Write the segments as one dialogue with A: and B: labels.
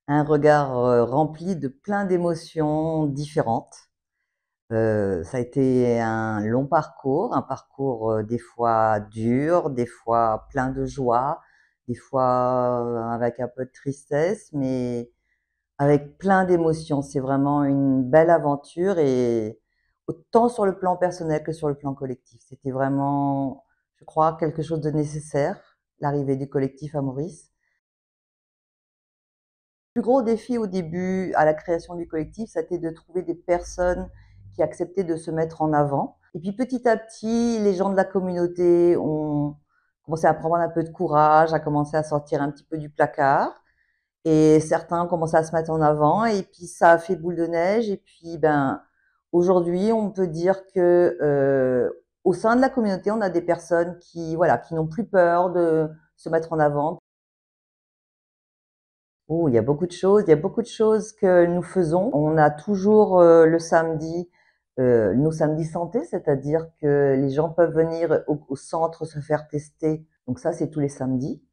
A: Un regard rempli de plein d'émotions différentes. Ça a été un long parcours, un parcours des fois dur, des fois plein de joie, des fois avec un peu de tristesse, mais avec plein d'émotions. C'est vraiment une belle aventure et autant sur le plan personnel que sur le plan collectif. C'était vraiment, je crois, quelque chose de nécessaire, l'arrivée du collectif à Maurice. Le plus gros défi au début, à la création du collectif, c'était de trouver des personnes qui acceptaient de se mettre en avant. Et puis petit à petit, les gens de la communauté ont commencé à prendre un peu de courage, à commencer à sortir un petit peu du placard. Et certains ont commencé à se mettre en avant. Et puis ça a fait boule de neige. Et puis ben aujourd'hui, on peut dire que au sein de la communauté, on a des personnes qui voilà, qui n'ont plus peur de se mettre en avant. Oh, il y a beaucoup de choses. Il y a beaucoup de choses que nous faisons. On a toujours le samedi nos samedis santé, c'est-à-dire que les gens peuvent venir au centre se faire tester. Donc ça, c'est tous les samedis.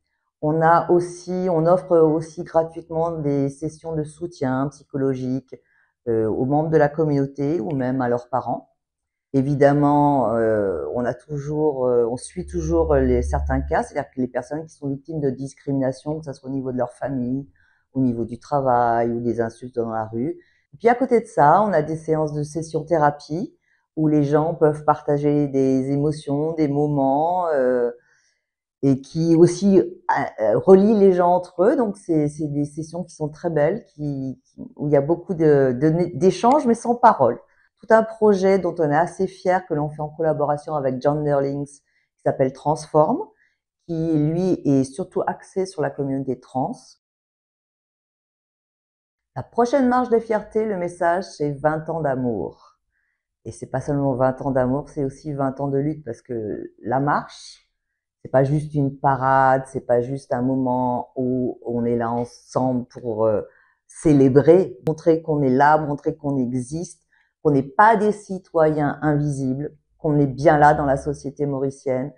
A: On offre aussi gratuitement des sessions de soutien psychologique aux membres de la communauté ou même à leurs parents. Évidemment, on suit toujours certains cas, c'est-à-dire que les personnes qui sont victimes de discrimination, que ce soit au niveau de leur famille, au niveau du travail ou des insultes dans la rue. Et puis à côté de ça, on a des séances de session thérapie où les gens peuvent partager des émotions, des moments, et qui aussi relient les gens entre eux. Donc c'est des sessions qui sont très belles, où il y a beaucoup d'échanges mais sans parole. Tout un projet dont on est assez fier que l'on fait en collaboration avec John Nerlings qui s'appelle Transform, qui lui est surtout axé sur la communauté trans. La prochaine marche de fierté, le message, c'est 20 ans d'amour. Et c'est pas seulement 20 ans d'amour, c'est aussi 20 ans de lutte parce que la marche, c'est pas juste une parade, c'est pas juste un moment où on est là ensemble pour célébrer, montrer qu'on est là, montrer qu'on existe, qu'on n'est pas des citoyens invisibles, qu'on est bien là dans la société mauricienne.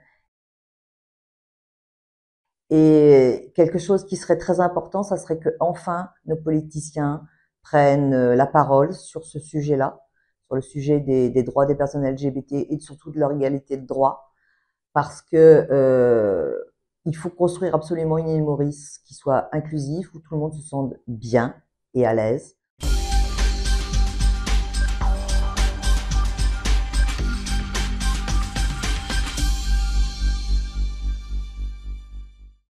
A: Et quelque chose qui serait très important, ça serait que enfin nos politiciens prennent la parole sur ce sujet-là, sur le sujet des droits des personnes LGBT et surtout de leur égalité de droits, parce que il faut construire absolument une île Maurice qui soit inclusive, où tout le monde se sente bien et à l'aise.